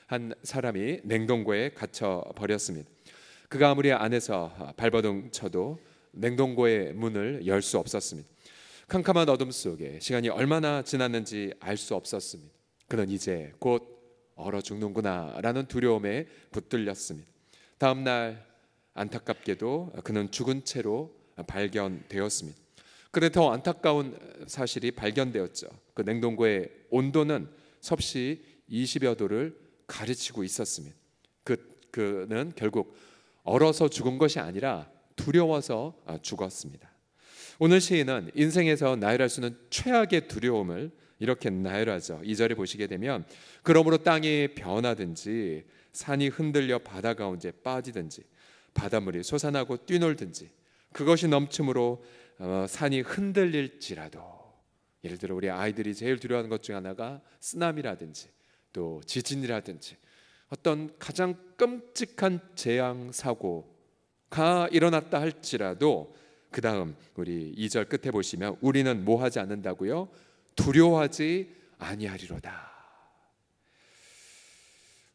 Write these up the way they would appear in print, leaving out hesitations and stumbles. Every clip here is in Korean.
한 사람이 냉동고에 갇혀 버렸습니다. 그가 아무리 안에서 발버둥 쳐도 냉동고의 문을 열 수 없었습니다. 캄캄한 어둠 속에 시간이 얼마나 지났는지 알 수 없었습니다. 그는 이제 곧 얼어 죽는구나 라는 두려움에 붙들렸습니다. 다음 날 안타깝게도 그는 죽은 채로 발견되었습니다. 그런데 더 안타까운 사실이 발견되었죠. 그 냉동고의 온도는 섭씨 20여 도를 가르치고 있었습니다. 그는 결국 얼어서 죽은 것이 아니라 두려워서 죽었습니다. 오늘 시인은 인생에서 나열할 수 있는 최악의 두려움을 이렇게 나열하죠. 2절에 보시게 되면 그러므로 땅이 변하든지 산이 흔들려 바다 가운데 빠지든지 바닷물이 솟아나고 뛰놀든지 그것이 넘침으로 산이 흔들릴지라도, 예를 들어 우리 아이들이 제일 두려워하는 것 중 하나가 쓰나미라든지 또 지진이라든지 어떤 가장 끔찍한 재앙 사고가 일어났다 할지라도 그 다음 우리 2절 끝에 보시면 우리는 뭐 하지 않는다고요? 두려워하지 아니하리로다.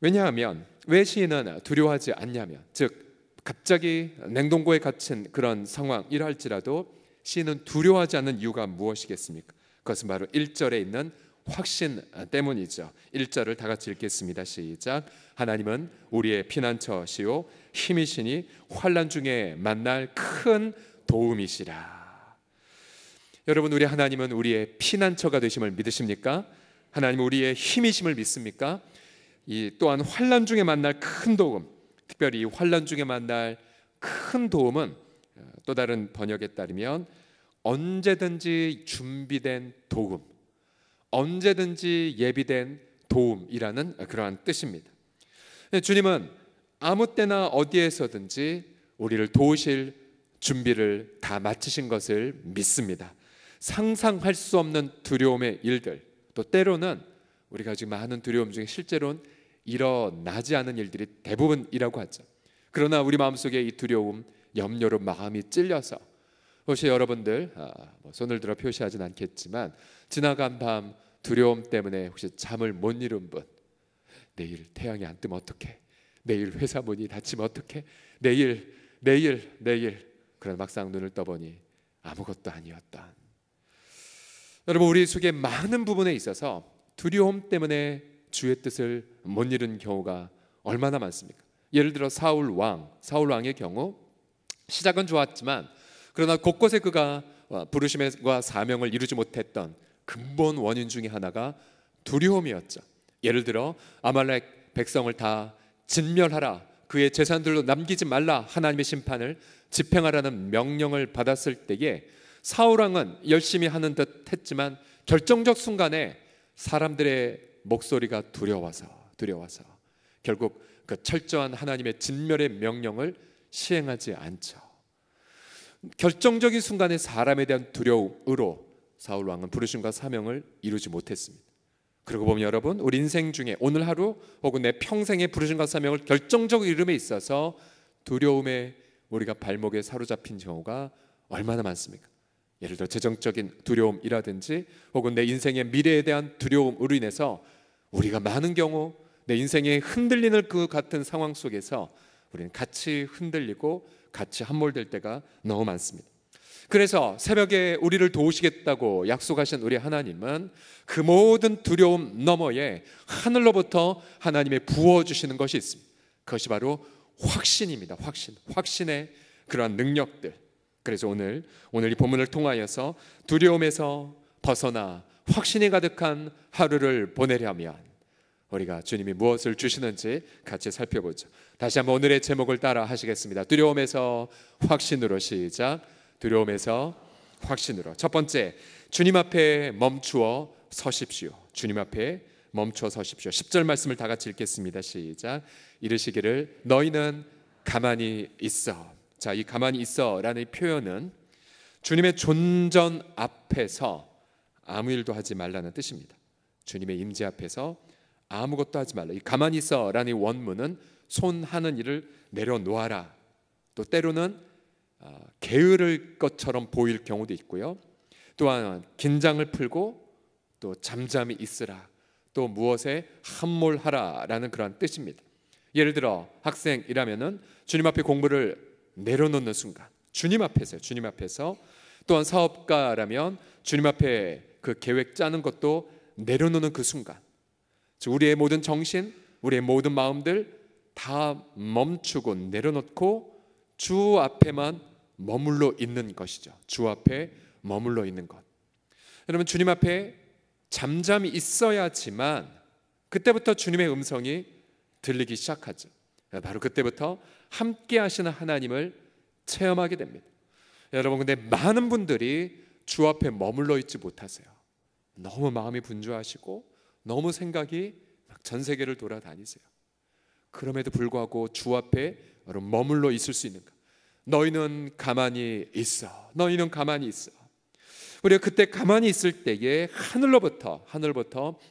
왜냐하면 왜 시인은 두려워하지 않냐면, 즉 갑자기 냉동고에 갇힌 그런 상황이라 할지라도 시인은 두려워하지 않는 이유가 무엇이겠습니까? 그것은 바로 1절에 있는 확신 때문이죠. 1절을 다 같이 읽겠습니다. 시작. 하나님은 우리의 피난처시요 힘이시니 환난 중에 만날 큰 도움이시라. 여러분, 우리 하나님은 우리의 피난처가 되심을 믿으십니까? 하나님은 우리의 힘이심을 믿습니까? 또한 환난 중에 만날 큰 도움, 특별히 이 환난 중에 만날 큰 도움은 또 다른 번역에 따르면 언제든지 준비된 도움, 언제든지 예비된 도움이라는 그러한 뜻입니다. 주님은 아무 때나 어디에서든지 우리를 도우실 준비를 다 마치신 것을 믿습니다. 상상할 수 없는 두려움의 일들, 또 때로는 우리가 지금 많은 두려움 중에 실제로는 일어나지 않은 일들이 대부분이라고 하죠. 그러나 우리 마음속에 이 두려움, 염려로 마음이 찔려서, 혹시 여러분들 손을 들어 표시하진 않겠지만 지나간 밤 두려움 때문에 혹시 잠을 못 이룬 분, 내일 태양이 안 뜨면 어떡해, 내일 회사 문이 닫히면 어떡해, 내일 그러나 막상 눈을 떠보니 아무것도 아니었다. 여러분, 우리 속에 많은 부분에 있어서 두려움 때문에 주의 뜻을 못 이룬 경우가 얼마나 많습니까? 예를 들어 사울 왕의 경우 시작은 좋았지만 그러나 곳곳에 그가 부르심과 사명을 이루지 못했던 근본 원인 중에 하나가 두려움이었죠. 예를 들어 아말렉 백성을 다 진멸하라, 그의 재산들로 남기지 말라, 하나님의 심판을 집행하라는 명령을 받았을 때에 사울 왕은 열심히 하는 듯 했지만 결정적 순간에 사람들의 목소리가 두려워서 결국 그 철저한 하나님의 진멸의 명령을 시행하지 않죠. 결정적인 순간에 사람에 대한 두려움으로 사울 왕은 부르심과 사명을 이루지 못했습니다. 그러고 보면 여러분, 우리 인생 중에 오늘 하루 혹은 내 평생의 부르심과 사명을 결정적으로 이룸에 있어서 두려움에 우리가 발목에 사로잡힌 경우가 얼마나 많습니까? 예를 들어 재정적인 두려움이라든지 혹은 내 인생의 미래에 대한 두려움으로 인해서 우리가 많은 경우 내 인생에 흔들리는 그 같은 상황 속에서 우리는 같이 흔들리고 같이 함몰될 때가 너무 많습니다. 그래서 새벽에 우리를 도우시겠다고 약속하신 우리 하나님은 그 모든 두려움 너머에 하늘로부터 하나님의 부어주시는 것이 있습니다. 그것이 바로 확신입니다. 확신의 그러한 능력들. 그래서 오늘 이 본문을 통하여서 두려움에서 벗어나 확신이 가득한 하루를 보내려면 우리가 주님이 무엇을 주시는지 같이 살펴보죠. 다시 한번 오늘의 제목을 따라 하시겠습니다. 두려움에서 확신으로. 시작. 두려움에서 확신으로. 첫 번째, 주님 앞에 멈추어 서십시오. 주님 앞에 멈추어 서십시오. 10절 말씀을 다 같이 읽겠습니다. 시작. 이르시기를 너희는 가만히 있어. 자, 이 가만히 있어라는 표현은 주님의 존전 앞에서 아무 일도 하지 말라는 뜻입니다. 주님의 임재 앞에서 아무것도 하지 말라. 이 가만히 있어라는 원문은 손하는 일을 내려놓아라, 또 때로는 게으를 것처럼 보일 경우도 있고요. 또한 긴장을 풀고 또 잠잠히 있으라, 또 무엇에 함몰하라라는 그런 뜻입니다. 예를 들어 학생이라면은 주님 앞에 공부를 내려놓는 순간, 주님 앞에서요. 주님 앞에서. 또한 사업가라면 주님 앞에 그 계획 짜는 것도 내려놓는 그 순간, 우리의 모든 정신, 우리의 모든 마음들 다 멈추고 내려놓고 주 앞에만 머물러 있는 것이죠. 주 앞에 머물러 있는 것. 여러분, 주님 앞에 잠잠히 있어야지만 그때부터 주님의 음성이 들리기 시작하죠. 바로 그때부터 함께 하시는 하나님을 체험하게 됩니다. 여러분, 근데 많은 분들이 주 앞에 머물러 있지 못하세요. 너무 마음이 분주하시고 너무 생각이 막 전 세계를 돌아다니세요. 그럼에도 불구하고 주 앞에 머물러 있을 수 있는가? 너희는 가만히 있어. 너희는 가만히 있어. 우리가 그때 가만히 있을 때에 하늘로부터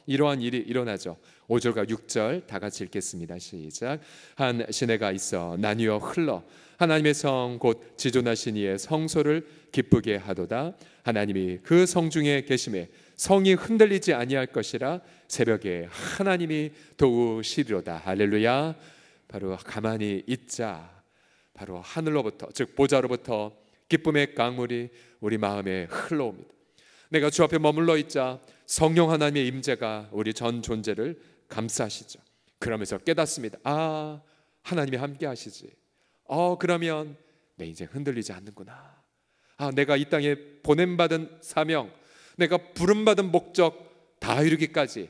이러한 일이 일어나죠. 5절과 6절 다 같이 읽겠습니다. 시작. 한 시내가 있어 나뉘어 흘러 하나님의 성 곧 지존하신 이의 성소를 기쁘게 하도다. 하나님이 그 성 중에 계심에 성이 흔들리지 아니할 것이라 새벽에 하나님이 도우시리로다. 할렐루야. 바로 가만히 있자. 바로 하늘로부터, 즉 보좌로부터 기쁨의 강물이 우리 마음에 흘러옵니다. 내가 주 앞에 머물러 있자 성령 하나님의 임재가 우리 전 존재를 감싸시죠. 그러면서 깨닫습니다. 아, 하나님이 함께 하시지. 그러면 내 인생 흔들리지 않는구나. 내가 이 땅에 보냄받은 사명, 내가 부름받은 목적 다 이루기까지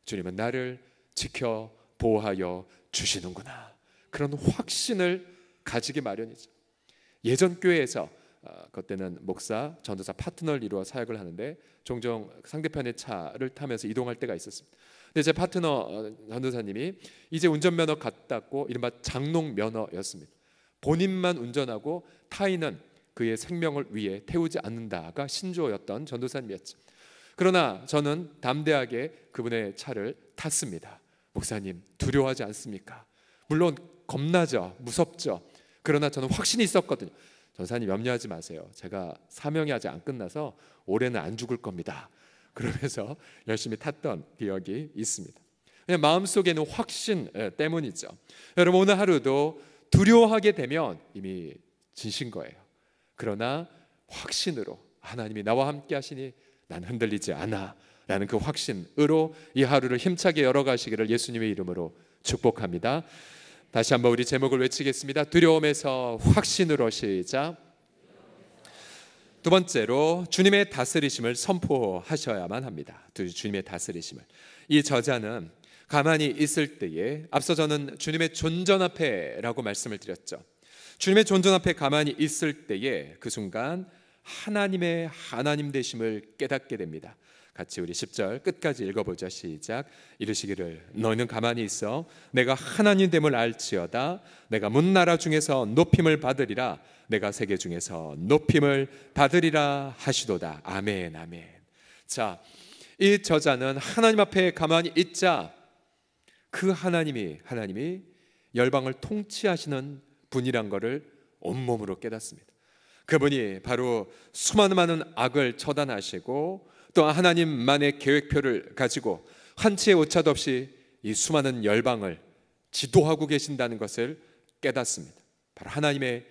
주님은 나를 지켜 보호하여 주시는구나. 그런 확신을 가지기 마련이죠. 예전 교회에서 그때는 목사, 전도사 파트너를 이루어 사역을 하는데 종종 상대편의 차를 타면서 이동할 때가 있었습니다. 근데 제 파트너 전도사님이 이제 운전면허 갔다고 이른바 장롱 면허였습니다. 본인만 운전하고 타인은 그의 생명을 위해 태우지 않는다가 신조였던 전도사님이었죠. 그러나 저는 담대하게 그분의 차를 탔습니다. 목사님, 두려워하지 않습니까? 물론 겁나죠, 무섭죠. 그러나 저는 확신이 있었거든요. 전사님, 염려하지 마세요. 제가 사명이 아직 안 끝나서 올해는 안 죽을 겁니다. 그러면서 열심히 탔던 기억이 있습니다. 그냥 마음속에는 확신 때문이죠. 여러분, 오늘 하루도 두려워하게 되면 이미 지신 거예요. 그러나 확신으로 하나님이 나와 함께 하시니 난 흔들리지 않아 라는 그 확신으로 이 하루를 힘차게 열어가시기를 예수님의 이름으로 축복합니다. 다시 한번 우리 제목을 외치겠습니다. 두려움에서 확신으로. 시작. 두 번째로 주님의 다스리심을 선포하셔야만 합니다. 주님의 다스리심을. 이 저자는 가만히 있을 때에 앞서 저는 주님의 존전 앞에라고 말씀을 드렸죠. 주님의 존전 앞에 가만히 있을 때에 그 순간 하나님의 하나님 되심을 깨닫게 됩니다. 같이 우리 10절 끝까지 읽어보죠. 시작. 이르시기를 너희는 가만히 있어 내가 하나님 됨을 알지어다. 내가 문나라 중에서 높임을 받으리라. 내가 세계 중에서 높임을 받으리라 하시도다. 아멘, 아멘. 자, 이 저자는 하나님 앞에 가만히 있자 그 하나님이 열방을 통치하시는 분이란 것을 온몸으로 깨닫습니다. 그분이 바로 수많은 많은 악을 처단하시고 또 하나님만의 계획표를 가지고 한치의 오차도 없이 이 수많은 열방을 지도하고 계신다는 것을 깨닫습니다. 바로 하나님의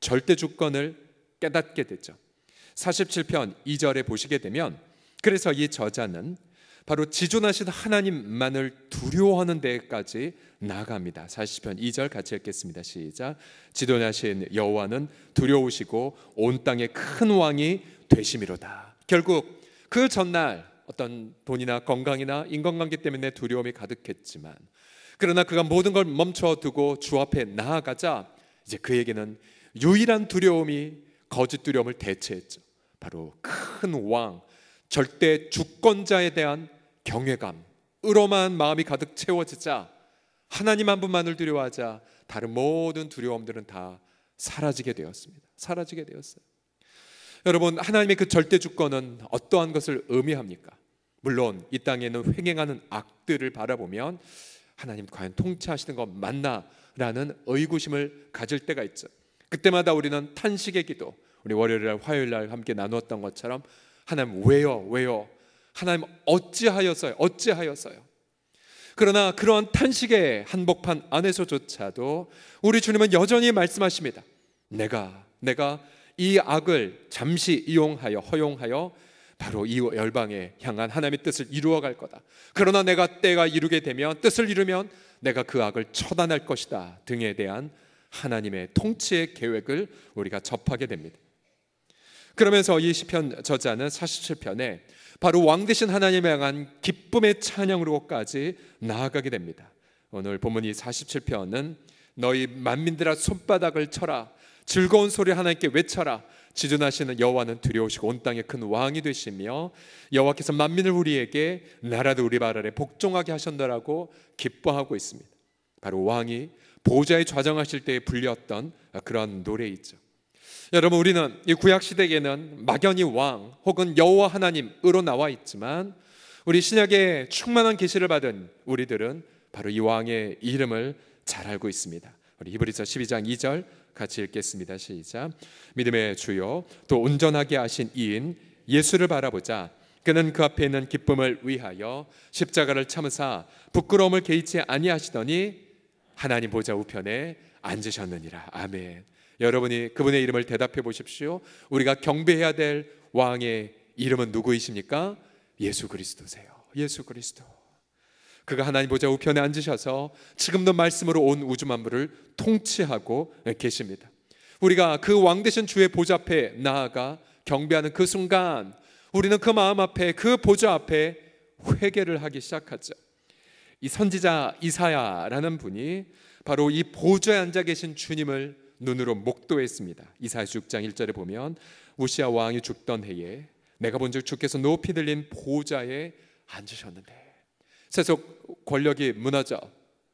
절대 주권을 깨닫게 되죠. 47편 2절에 보시게 되면 그래서 이 저자는 바로 지존하신 하나님만을 두려워하는 데까지 나아갑니다. 40편 2절 같이 읽겠습니다. 시작. 지존하신 여호와는 두려우시고 온 땅의 큰 왕이 되심이로다. 결국 그 전날 어떤 돈이나 건강이나 인간관계 때문에 두려움이 가득했지만 그러나 그가 모든 걸 멈춰두고 주 앞에 나아가자 이제 그에게는 유일한 두려움이 거짓 두려움을 대체했죠. 바로 큰 왕, 절대 주권자에 대한 경외감으로만 마음이 가득 채워지자 하나님 한 분만을 두려워하자 다른 모든 두려움들은 다 사라지게 되었습니다. 사라지게 되었어요. 여러분, 하나님의 그 절대 주권은 어떠한 것을 의미합니까? 물론 이 땅에는 횡행하는 악들을 바라보면 하나님 과연 통치하시는 것 맞나? 라는 의구심을 가질 때가 있죠. 그때마다 우리는 탄식의 기도, 우리 월요일날 화요일날 함께 나누었던 것처럼 하나님 왜요? 하나님 어찌하였어요? 그러나 그러한 탄식의 한복판 안에서조차도 우리 주님은 여전히 말씀하십니다. 내가 이 악을 잠시 허용하여 바로 이 열방에 향한 하나님의 뜻을 이루어갈 거다. 그러나 내가 때가 이루게 되면, 뜻을 이루면 내가 그 악을 처단할 것이다 등에 대한 하나님의 통치의 계획을 우리가 접하게 됩니다. 그러면서 이 시편 저자는 47편에 바로 왕 되신 하나님에 향한 기쁨의 찬양으로까지 나아가게 됩니다. 오늘 본문 이 47편은 너희 만민들아 손바닥을 쳐라, 즐거운 소리 하나님께 외쳐라, 지존하시는 여호와는 두려우시고 온 땅의 큰 왕이 되시며 여호와께서 만민을 우리에게 나라도 우리 발 아래 복종하게 하셨노라고 기뻐하고 있습니다. 바로 왕이 보좌에 좌정하실 때에 불렸던 그런 노래이죠. 여러분, 우리는 이 구약 시대에는 막연히 왕 혹은 여호와 하나님으로 나와 있지만 우리 신약에 충만한 계시를 받은 우리들은 바로 이 왕의 이름을 잘 알고 있습니다. 우리 히브리서 12장 2절 같이 읽겠습니다. 시작. 믿음의 주요 또 온전하게 하신 이인 예수를 바라보자. 그는 그 앞에 있는 기쁨을 위하여 십자가를 참으사 부끄러움을 개의치 아니하시더니 하나님 보좌 우편에 앉으셨느니라. 아멘. 여러분이 그분의 이름을 대답해 보십시오. 우리가 경배해야 될 왕의 이름은 누구이십니까? 예수 그리스도세요. 예수 그리스도. 그가 하나님 보좌 우편에 앉으셔서 지금도 말씀으로 온 우주 만물을 통치하고 계십니다. 우리가 그 왕 되신 주의 보좌 앞에 나아가 경배하는 그 순간 우리는 그 마음 앞에, 그 보좌 앞에 회개를 하기 시작하죠. 이 선지자 이사야라는 분이 바로 이 보좌에 앉아 계신 주님을 눈으로 목도했습니다. 이사야서 6장 1절에 보면 우시야 왕이 죽던 해에 내가 본즉 주께서 높이 들린 보좌에 앉으셨는데, 세속 권력이 무너져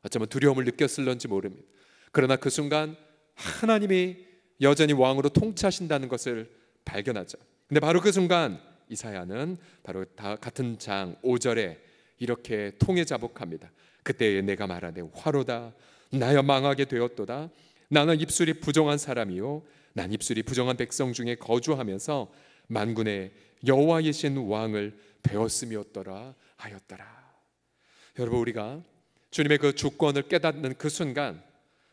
어쩌면 두려움을 느꼈을런지 모릅니다. 그러나 그 순간 하나님이 여전히 왕으로 통치하신다는 것을 발견하죠. 근데 바로 그 순간 이사야는 바로 다 같은 장 5절에 이렇게 통해 자복합니다. 그때에 내가 말하되 화로다 나여 망하게 되었도다. 나는 입술이 부정한 사람이요 난 입술이 부정한 백성 중에 거주하면서 만군의 여호와이신 왕을 배웠음이었더라 하였더라. 여러분, 우리가 주님의 그 주권을 깨닫는 그 순간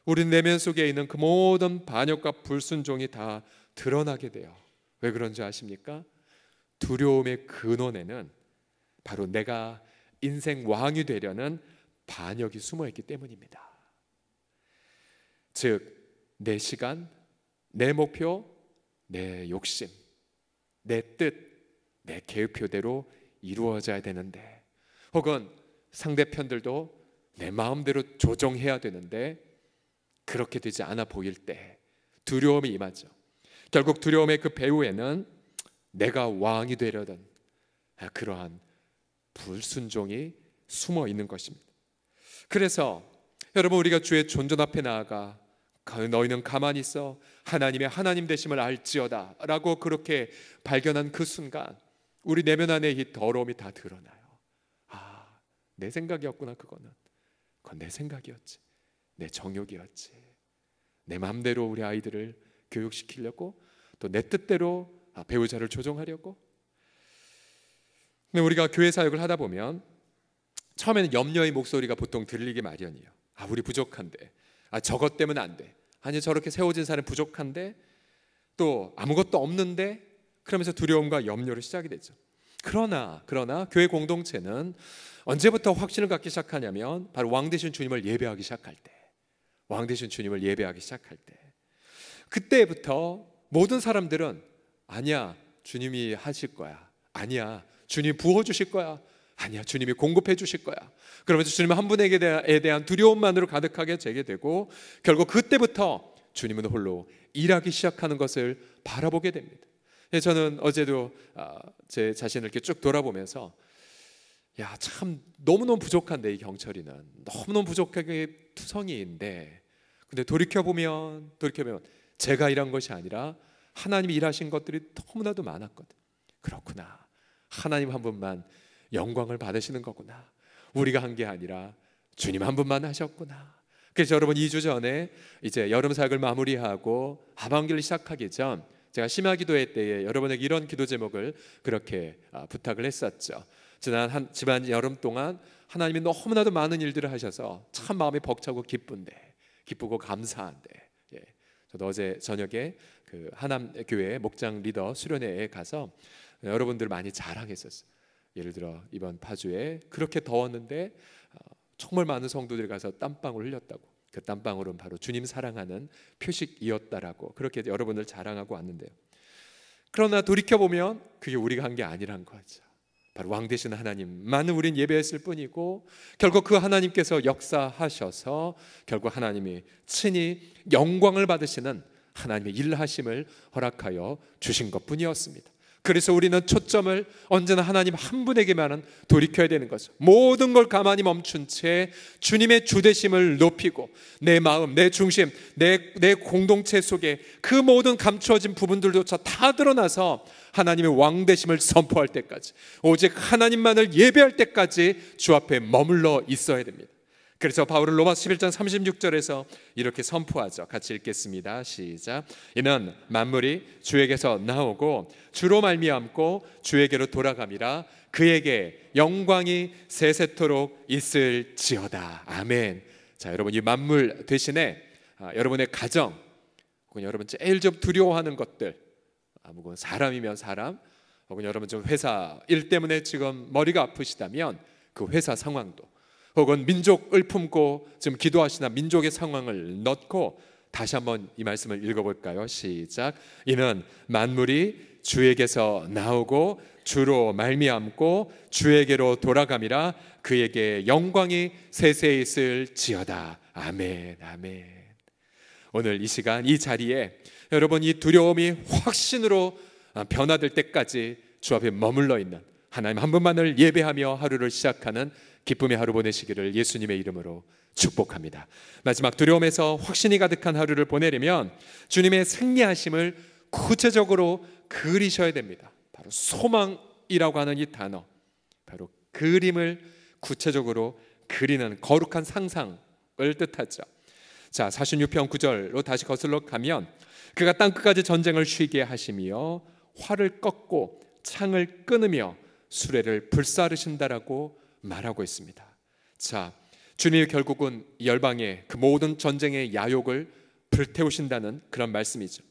우리 내면 속에 있는 그 모든 반역과 불순종이 다 드러나게 돼요. 왜 그런지 아십니까? 두려움의 근원에는 바로 내가 인생 왕이 되려는 반역이 숨어있기 때문입니다. 즉, 내 시간, 내 목표, 내 욕심, 내 뜻, 내 계획표대로 이루어져야 되는데, 혹은 상대편들도 내 마음대로 조정해야 되는데 그렇게 되지 않아 보일 때 두려움이 임하죠. 결국 두려움의 그 배후에는 내가 왕이 되려던 그러한 불순종이 숨어 있는 것입니다. 그래서 여러분, 우리가 주의 존전 앞에 나아가 너희는 가만히 있어 하나님의 하나님 되심을 알지어다 라고 그렇게 발견한 그 순간 우리 내면 안에 이 더러움이 다 드러나요. 아, 내 생각이었구나. 그건 내 생각이었지, 내 정욕이었지, 내 마음대로 우리 아이들을 교육시키려고, 또 내 뜻대로 배우자를 조종하려고. 근데 우리가 교회 사역을 하다 보면 처음에는 염려의 목소리가 보통 들리기 마련이에요. 아, 우리 부족한데, 아, 저것 때문에 안 돼, 아니 저렇게 세워진 사람 부족한데, 또 아무것도 없는데, 그러면서 두려움과 염려를 시작이 되죠. 그러나 교회 공동체는 언제부터 확신을 갖기 시작하냐면 바로 왕 되신 주님을 예배하기 시작할 때, 왕 되신 주님을 예배하기 시작할 때, 그때부터 모든 사람들은 아니야, 주님이 하실 거야, 아니야, 주님이 부어주실 거야, 아니야, 주님이 공급해 주실 거야, 그러면서 주님 한 분에게 대한 두려움만으로 가득하게 되게 되고, 결국 그때부터 주님은 홀로 일하기 시작하는 것을 바라보게 됩니다. 저는 어제도 제 자신을 이렇게 쭉 돌아보면서 야, 참 너무너무 부족한데, 이 경철이는 너무너무 부족하게 투성이인데, 근데 돌이켜보면 제가 일한 것이 아니라 하나님이 일하신 것들이 너무나도 많았거든. 그렇구나, 하나님 한 분만 영광을 받으시는 거구나, 우리가 한 게 아니라 주님 한 분만 하셨구나. 그래서 여러분, 2주 전에 이제 여름 사역을 마무리하고 하반기를 시작하기 전 제가 심야 기도회 때에 여러분에게 이런 기도 제목을 그렇게 부탁을 했었죠. 지난 여름 동안 하나님이 너무나도 많은 일들을 하셔서 참 마음이 벅차고 기쁘고 감사한데, 예, 저도 어제 저녁에 그 하남교회 목장 리더 수련회에 가서 여러분들 많이 자랑했었어요. 예를 들어 이번 파주에 그렇게 더웠는데 정말 많은 성도들이 가서 땀방울 흘렸다고. 그 땀방울은 바로 주님 사랑하는 표식이었다라고 그렇게 여러분을 자랑하고 왔는데요. 그러나 돌이켜보면 그게 우리가 한 게 아니란 거죠. 바로 왕 되신 하나님만은 우린 예배했을 뿐이고, 결국 그 하나님께서 역사하셔서 결국 하나님이 친히 영광을 받으시는 하나님의 일하심을 허락하여 주신 것뿐이었습니다. 그래서 우리는 초점을 언제나 하나님 한 분에게만은 돌이켜야 되는 거죠. 모든 걸 가만히 멈춘 채 주님의 주되심을 높이고, 내 마음, 내 중심, 내 공동체 속에 그 모든 감추어진 부분들조차 다 드러나서 하나님의 왕되심을 선포할 때까지, 오직 하나님만을 예배할 때까지 주 앞에 머물러 있어야 됩니다. 그래서 바울은 로마서 11장 36절에서 이렇게 선포하죠. 같이 읽겠습니다. 시작. 이는 만물이 주에게서 나오고 주로 말미암고 주에게로 돌아감이라 그에게 영광이 세세토록 있을지어다. 아멘. 자, 여러분, 이 만물 대신에 여러분의 가정, 혹은 여러분 제일 좀 두려워하는 것들, 혹은 사람이면 사람, 혹은 여러분 좀 회사 일 때문에 지금 머리가 아프시다면 그 회사 상황도, 혹은 민족을 품고 지금 기도하시나 민족의 상황을 넣고 다시 한번 이 말씀을 읽어볼까요? 시작. 이는 만물이 주에게서 나오고 주로 말미암고 주에게로 돌아감이라 그에게 영광이 세세 있을지어다. 아멘. 아멘. 오늘 이 시간 이 자리에 여러분, 이 두려움이 확신으로 변화될 때까지 주 앞에 머물러 있는 하나님 한 분만을 예배하며 하루를 시작하는 기쁨의 하루 보내시기를 예수님의 이름으로 축복합니다. 마지막 두려움에서 확신이 가득한 하루를 보내려면 주님의 승리하심을 구체적으로 그리셔야 됩니다. 바로 소망이라고 하는 이 단어, 바로 그림을 구체적으로 그리는 거룩한 상상을 뜻하죠. 자, 46편 9절로 다시 거슬러 가면, 그가 땅끝까지 전쟁을 쉬게 하시며 활을 꺾고 창을 끊으며 수레를 불사르신다라고 말하고 있습니다. 자, 주님이 결국은 열방의 그 모든 전쟁의 야욕을 불태우신다는 그런 말씀이죠.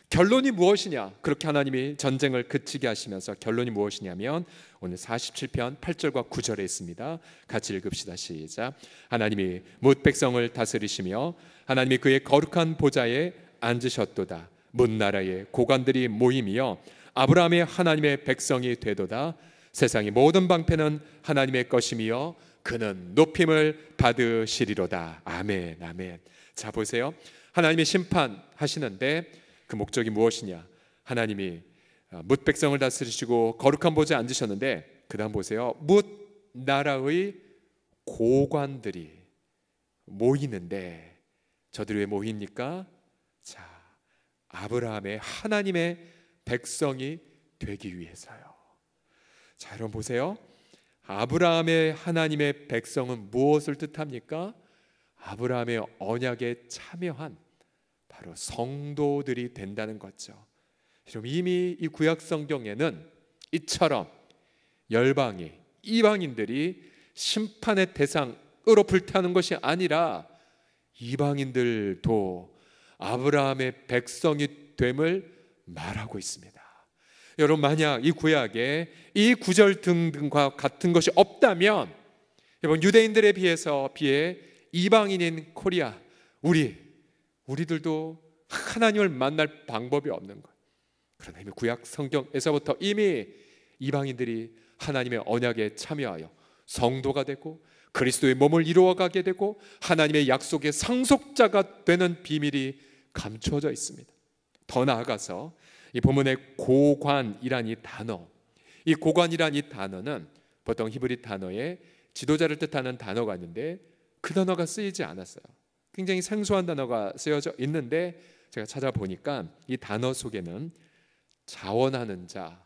결론이 무엇이냐? 그렇게 하나님이 전쟁을 그치게 하시면서 결론이 무엇이냐면 오늘 47편 8절과 9절에 있습니다. 같이 읽읍시다. 시작. 하나님이 뭇 백성을 다스리시며 하나님이 그의 거룩한 보좌에 앉으셨도다. 뭇 나라의 고관들이 모임이여 아브라함의 하나님의 백성이 되도다. 세상의 모든 방패는 하나님의 것이며 그는 높임을 받으시리로다. 아멘. 아멘. 자, 보세요. 하나님이 심판하시는데 그 목적이 무엇이냐? 하나님이 뭇 백성을 다스리시고 거룩한 보좌에 앉으셨는데, 그 다음 보세요. 뭇 나라의 고관들이 모이는데, 저들이 왜 모입니까? 자, 아브라함의 하나님의 백성이 되기 위해서요. 자, 여러분 보세요. 아브라함의 하나님의 백성은 무엇을 뜻합니까? 아브라함의 언약에 참여한 바로 성도들이 된다는 거죠. 여러분, 이미 이 구약 성경에는 이처럼 열방이, 이방인들이 심판의 대상으로 불타는 것이 아니라 이방인들도 아브라함의 백성이 됨을 말하고 있습니다. 여러분, 만약 이 구약에 이 구절 등등과 같은 것이 없다면, 여러분, 유대인들에 비해 이방인인 코리아, 우리들도 하나님을 만날 방법이 없는 거예요. 그러나 이미 구약 성경에서부터 이미 이방인들이 하나님의 언약에 참여하여 성도가 되고 그리스도의 몸을 이루어가게 되고 하나님의 약속의 상속자가 되는 비밀이 감추어져 있습니다. 더 나아가서 이 본문의 고관이란 이 단어, 이 고관이란 이 단어는 보통 히브리 단어에 지도자를 뜻하는 단어가 있는데 그 단어가 쓰이지 않았어요. 굉장히 생소한 단어가 쓰여져 있는데 제가 찾아보니까 이 단어 속에는 자원하는 자,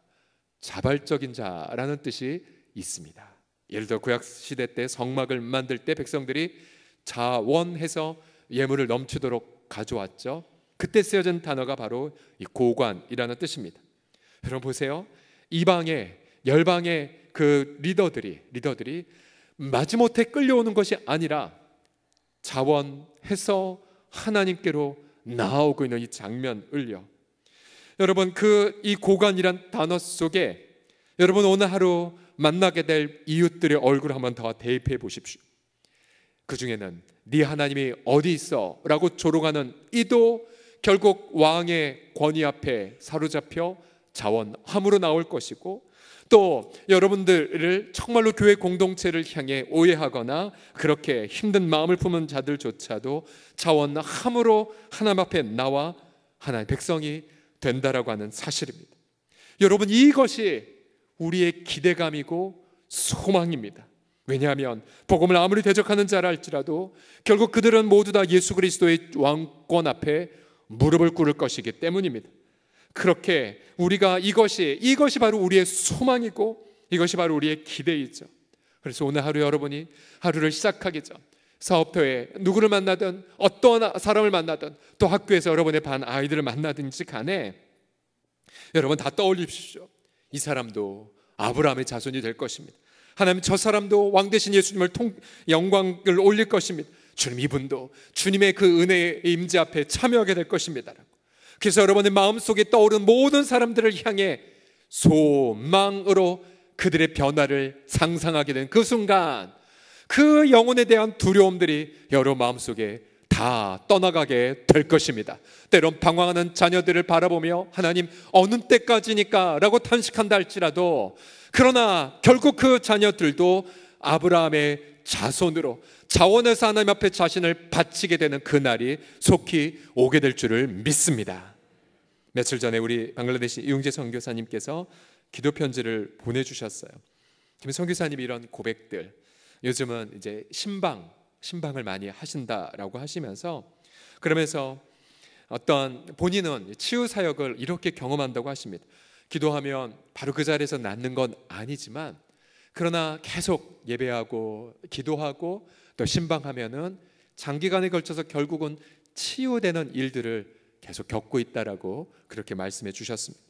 자발적인 자라는 뜻이 있습니다. 예를 들어 구약 시대 때 성막을 만들 때 백성들이 자원해서 예물을 넘치도록 가져왔죠. 그때 쓰여진 단어가 바로 이 고관이라는 뜻입니다. 여러분 보세요. 이방의 열방의 그 리더들이 마지못해 끌려오는 것이 아니라 자원해서 하나님께로 나아오고 있는 이 장면을요. 여러분 이 고관이란 단어 속에 여러분 오늘 하루 만나게 될 이웃들의 얼굴을 한번 더 대입해 보십시오. 그 중에는 네 하나님이 어디 있어? 라고 조롱하는 이도 결국 왕의 권위 앞에 사로잡혀 자원함으로 나올 것이고, 또 여러분들을 정말로 교회 공동체를 향해 오해하거나 그렇게 힘든 마음을 품은 자들조차도 자원함으로 하나님 앞에 나와 하나님의 백성이 된다라고 하는 사실입니다. 여러분 이것이 우리의 기대감이고 소망입니다. 왜냐하면 복음을 아무리 대적하는 자라 할지라도 결국 그들은 모두 다 예수 그리스도의 왕권 앞에 무릎을 꿇을 것이기 때문입니다. 그렇게 우리가 이것이 바로 우리의 소망이고 이것이 바로 우리의 기대이죠. 그래서 오늘 하루 여러분이 하루를 시작하기 전 사업터에 누구를 만나든 어떠한 사람을 만나든 또 학교에서 여러분의 반 아이들을 만나든지 간에 여러분 다 떠올리십시오. 이 사람도 아브라함의 자손이 될 것입니다. 하나님 저 사람도 왕 되신 예수님을 영광을 올릴 것입니다. 주님 이분도 주님의 그 은혜의 임재 앞에 참여하게 될 것입니다. 그래서 여러분의 마음속에 떠오른 모든 사람들을 향해 소망으로 그들의 변화를 상상하게 된 그 순간 그 영혼에 대한 두려움들이 여러분 마음속에 다 떠나가게 될 것입니다. 때론 방황하는 자녀들을 바라보며 하나님 어느 때까지니까 라고 탄식한다 할지라도 그러나 결국 그 자녀들도 아브라함의 자손으로 자원해서 하나님 앞에 자신을 바치게 되는 그날이 속히 오게 될 줄을 믿습니다. 며칠 전에 우리 방글라데시 이웅재 선교사님께서 기도 편지를 보내주셨어요. 김 선교사님이 이런 고백들, 요즘은 이제 신방을 많이 하신다라고 하시면서 그러면서 어떤 본인은 치유 사역을 이렇게 경험한다고 하십니다. 기도하면 바로 그 자리에서 낫는 건 아니지만 그러나 계속 예배하고 기도하고 또 신방하면은 장기간에 걸쳐서 결국은 치유되는 일들을 계속 겪고 있다라고 그렇게 말씀해 주셨습니다.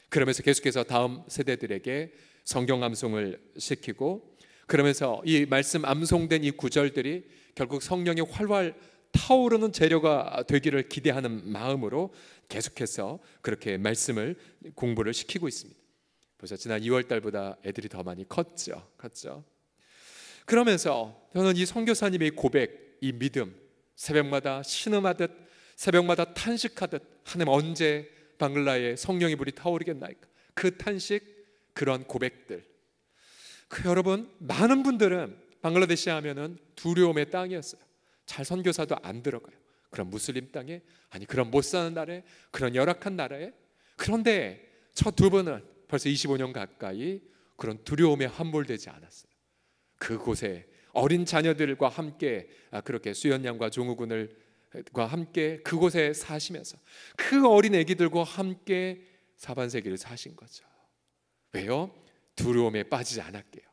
그러면서 계속해서 다음 세대들에게 성경 암송을 시키고 그러면서 이 말씀 암송된 이 구절들이 결국 성령의 활활 타오르는 재료가 되기를 기대하는 마음으로 계속해서 그렇게 말씀을 공부를 시키고 있습니다. 벌써 지난 2월 달보다 애들이 더 많이 컸죠. 그러면서 저는 이 선교사님의 고백, 이 믿음, 새벽마다 신음하듯 새벽마다 탄식하듯 하나님 언제 방글라에 성령의 불이 타오르겠나이까, 그 탄식, 그런 고백들. 여러분 많은 분들은 방글라데시 하면은 두려움의 땅이었어요. 잘 선교사도 안 들어가요. 그런 무슬림 땅에, 아니 그런 못 사는 나라에, 그런 열악한 나라에. 그런데 저 두 분은 벌써 25년 가까이 그런 두려움에 함몰되지 않았어요. 그곳에 어린 자녀들과 함께 그렇게 수연양과 종우군과 함께 그곳에 사시면서 그 어린 아기들과 함께 사반세기를 사신 거죠. 왜요? 두려움에 빠지지 않았게요.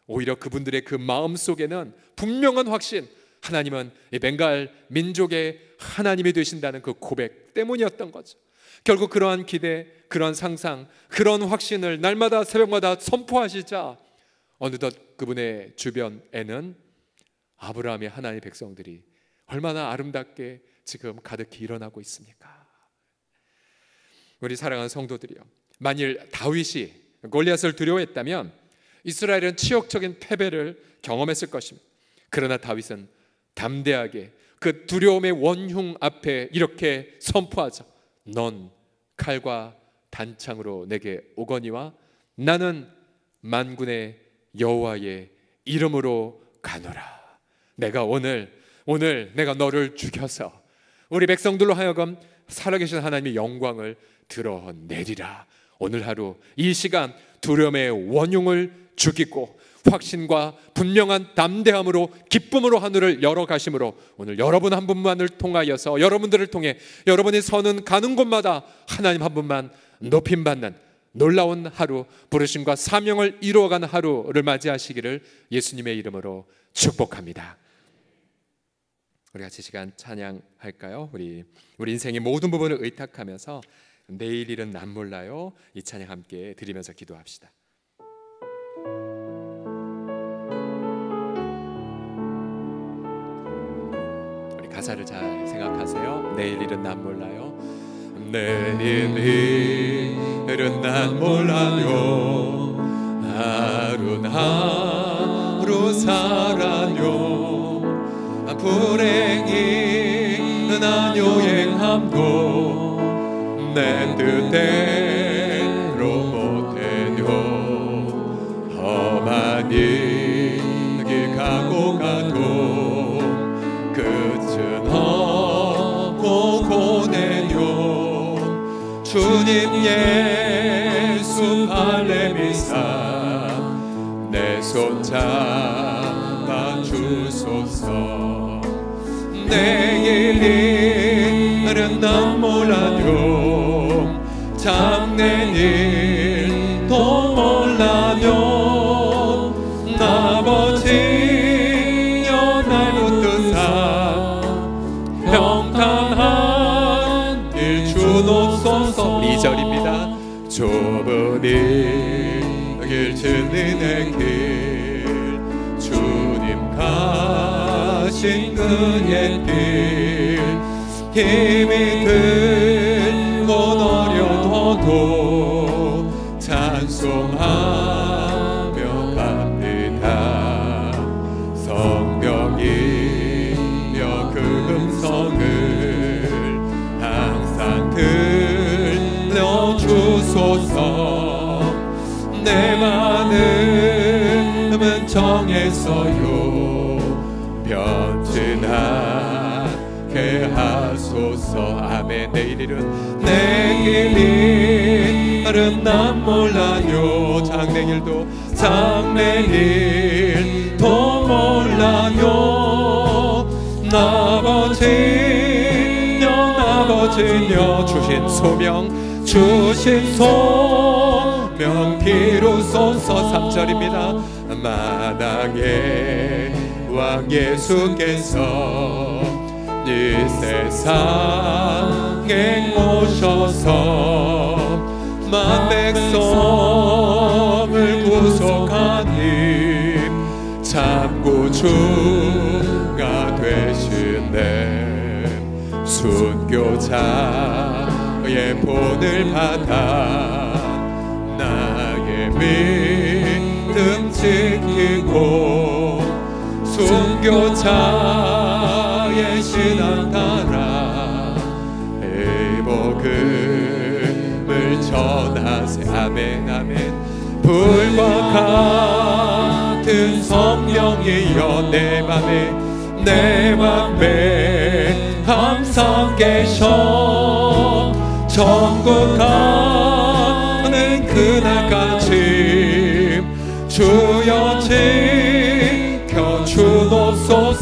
오히려 그분들의 그 마음 속에는 분명한 확신, 하나님은 이 벵갈 민족의 하나님이 되신다는 그 고백 때문이었던 거죠. 결국 그러한 기대, 그런 상상, 그런 확신을 날마다 새벽마다 선포하시자 어느덧 그분의 주변에는 아브라함의 하나님의 백성들이 얼마나 아름답게 지금 가득히 일어나고 있습니까? 우리 사랑하는 성도들이요, 만일 다윗이 골리앗을 두려워했다면 이스라엘은 치욕적인 패배를 경험했을 것입니다. 그러나 다윗은 담대하게 그 두려움의 원흉 앞에 이렇게 선포하죠. 넌 칼과 단창으로 내게 오거니와 나는 만군의 여호와의 이름으로 가노라. 내가 오늘 내가 너를 죽여서 우리 백성들로 하여금 살아계신 하나님의 영광을 드러내리라. 오늘 하루 이 시간 두려움의 원흉을 죽이고 확신과 분명한 담대함으로 기쁨으로 하늘을 열어가심으로 오늘 여러분 한 분만을 통하여서 여러분들을 통해 여러분이 서는 가는 곳마다 하나님 한 분만 높임받는 놀라운 하루, 부르심과 사명을 이루어가는 하루를 맞이하시기를 예수님의 이름으로 축복합니다. 우리 같이 시간 찬양할까요? 우리 인생의 모든 부분을 의탁하면서 내일 일은 난 몰라요. 이 찬양 함께 드리면서 기도합시다. 우리 가사를 잘 생각하세요. 내일 일은 난 몰라요. 내일 일은 난 몰라요. 하루하루 살아요. 불행이 난 요행함도 내 뜻대로 못해요. 험한 길 가고 가도 끝은 없고 고뇌요. 주님 예수 발레미사 내 손 잡아 주소서. 내일 일은 난 몰라요. 장래는 일도 몰라요. 아버지여 날 붙드사 평탄한 일 주옵소서. 2절입니다. 좁은 길 진리의 길 주님 가신 그의 길 힘이 들고 어려워도 찬송하며 갑니다. 성령이여 그 음성을 항상 들려주소서. 내 마음은 정했어요. 변진하게 하소서. 아멘. 내일 일은 난 몰라요. 장래일도 몰라요. 아버지여 주신 소명 기루소서. 3절입니다. 마당의 왕 예수께서 이 세상에 오셔서 만백성을 구속하니 참 구주가 되시네. 순교자의 본을 받아 나의 믿음 지키고 순교자의 신앙 따라 복음을 전하세. 아멘 아멘. 불과 같은 성령이여 내 맘에 항상 계셔. 천국 가는 그날까지 주여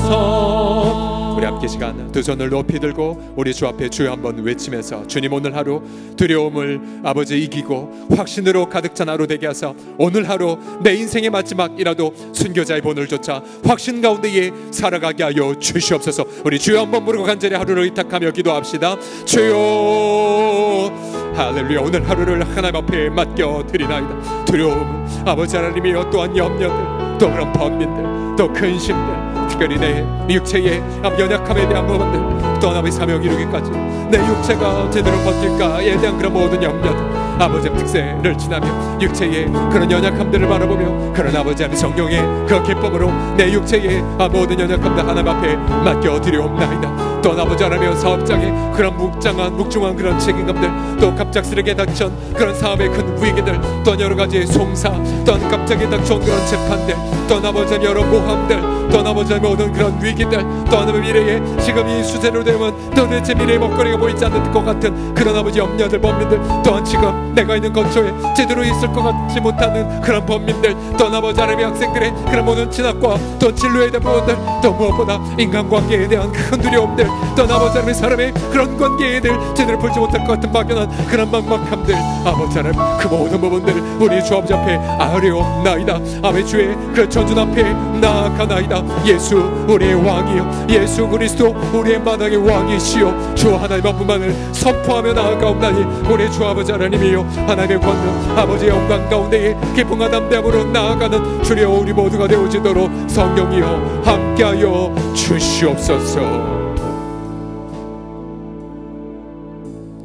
지켜주옵소서. 우리 함께 시간 두 손을 높이 들고 우리 주 앞에 주여 한번 외치면서 주님 오늘 하루 두려움을 아버지 이기고 확신으로 가득 찬 하루 되게 하사 오늘 하루 내 인생의 마지막이라도 순교자의 본을 좇아 확신 가운데에 살아가게 하여 주시옵소서. 우리 주여 한번 부르고 간절히 하루를 의탁하며 기도합시다. 주여 할렐루야. 오늘 하루를 하나님 앞에 맡겨드리나이다. 두려움 아버지 하나님이여 또한 염려들 또 그런 번민들 또 근심들 특별히 내 육체의 연약함에 대한 부분들 또 하나님의 사명 이루기까지 내 육체가 제대로 버틸까에 대한 그런 모든 염려들 아버지의 특세를 지나며 육체의 그런 연약함들을 바라보며 그런 아버지 하나님 성령의 그 기쁨으로 내 육체의 모든 연약함들 하나님 앞에 맡겨드리옵나이다. 또 아버지 하나님의 사업장에 그런 묵중한 그런 책임감들 또 갑작스럽게 닥친 그런 사업의 큰 위기들 또 여러 가지의 송사 또 갑자기 닥쳐온 그런 재판들 또 아버지 하나님 여러 모함들 또 아버지 하나님 모든 그런 위기들 또 하나님의 미래에 지금 이 수세로 되면 도대체 미래의 먹거리가 보이지 않는 것 같은 그런 아버지 염려들 범민들 또한 지금 내가 있는 거처에 제대로 있을 것 같지 못하는 그런 범민들 또 아버지 하나님의 학생들의 그런 모든 진학과 또 진로에 대한 부분들 또 무엇보다 인간관계에 대한 큰 두려움들 또 아버지 하나님의 사람의 그런 관계들 제대로 풀지 못할 것 같은 막연한 그런 막막함들 아버지 하나님 그 모든 부분들 우리 주 아버지 앞에 아뢰옵나이다. 아버지 주의 그 전준 앞에 나아가나이다. 고백합니다. 예수 우리의 왕이요, 예수 그리스도 우리의 마당의 왕이시요, 주 하나님 한 분만을 선포하며 나아가옵나니 우리 주 아버지 하나님이요, 하나님의 권능 아버지의 영광 가운데에 기쁨과 담대함으로 나아가는 주여 우리 모두가 되어지도록 성령이여 함께하여 주시옵소서.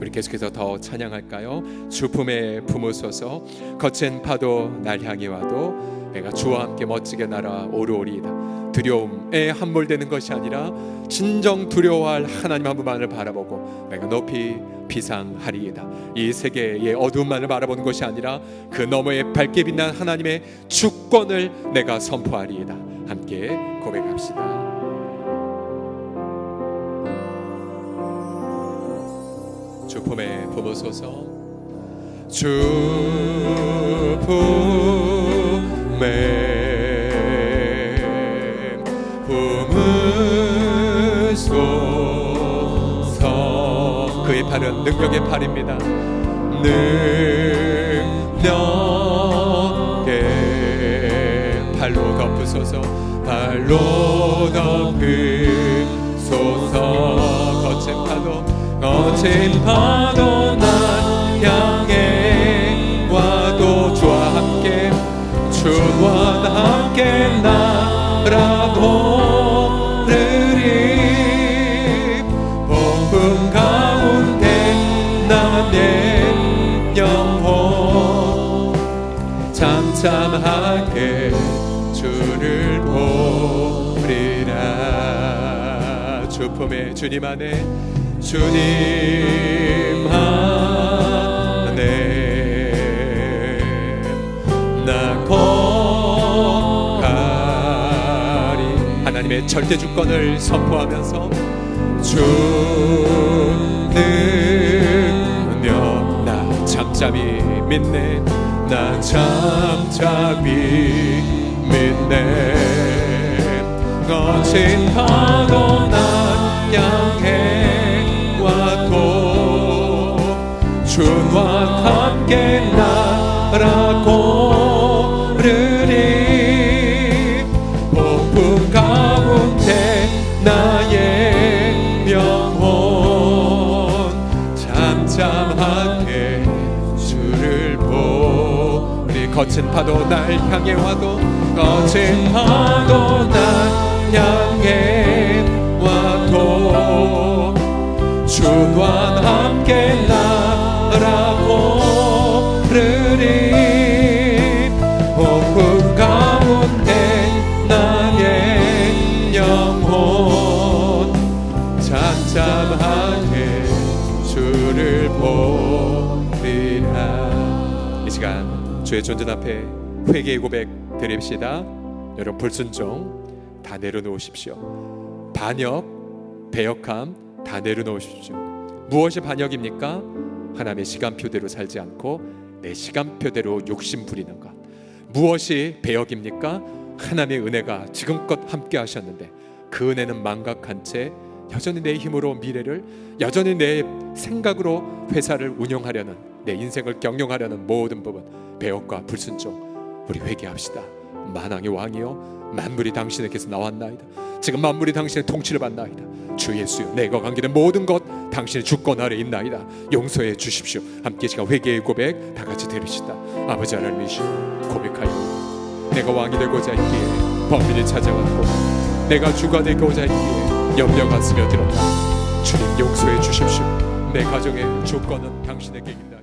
우리 계속해서 더 찬양할까요? 주 품에 품으소서. 거친 파도 날 향해 와도 내가 주와 함께 멋지게 날아오르오리이다. 두려움에 함몰되는 것이 아니라 진정 두려워할 하나님 한 분만을 바라보고 내가 높이 비상하리이다. 이 세계의 어두움만을 바라보는 것이 아니라 그 너머에 밝게 빛난 하나님의 주권을 내가 선포하리이다. 함께 고백합시다. 주 품에 품으소서. 주 품에 품으소서. 그의 팔은 능력의 팔입니다. 능력의 팔로 덮으소서. 팔로 덮으소서. 거친 파도 거친 파도 날 향해 와도 주와 함께 주와 함께 날아오르리. 폭풍 가운데 나의 영혼 잠잠하게 주를 보리라. 주 품에 주님 안에 주님 안에 나 거하리. 하나님의 절대 주권을 선포하면서 주 능력 나 잠잠히 믿네. 나 잠잠히 믿네. 거친 파도 나 향해 와도 주와 함께 날아오르리. 폭풍 가운데 나의 영혼 잠잠하게 주를 보리. 거친 파도 날 향해 와도 거친 파도 날 향해 와도 주와 함께 날아오르리. 폭풍 가운데 나의 영혼 잠잠하게 주를 보리라. 이 시간 주의 존전 앞에 회개의 고백 드립시다. 여러분 불순종 다 내려놓으십시오. 반역, 배역함 다 내려놓으십시오. 무엇이 반역입니까? 하나님의 시간표대로 살지 않고 내 시간표대로 욕심 부리는 것. 무엇이 배역입니까? 하나님의 은혜가 지금껏 함께 하셨는데 그 은혜는 망각한 채 여전히 내 힘으로 미래를, 여전히 내 생각으로 회사를 운영하려는, 내 인생을 경영하려는 모든 부분, 배역과 불순종. 우리 회개합시다. 만왕의 왕이요 만물이 당신에게서 나왔나이다. 지금 만물이 당신의 통치를 받나이다. 주 예수여, 내가 관계된 모든 것 당신의 주권 아래 있나이다. 용서해 주십시오. 함께 제가 회개의 고백 다 같이 드립시다. 아버지 하나님이시여, 고백하여 내가 왕이 되고자 했기에 범인이 찾아왔고 내가 주가 되고자 했기에 염려가 스며들었다. 주님 용서해 주십시오. 내 가정의 주권은 당신에게 있다.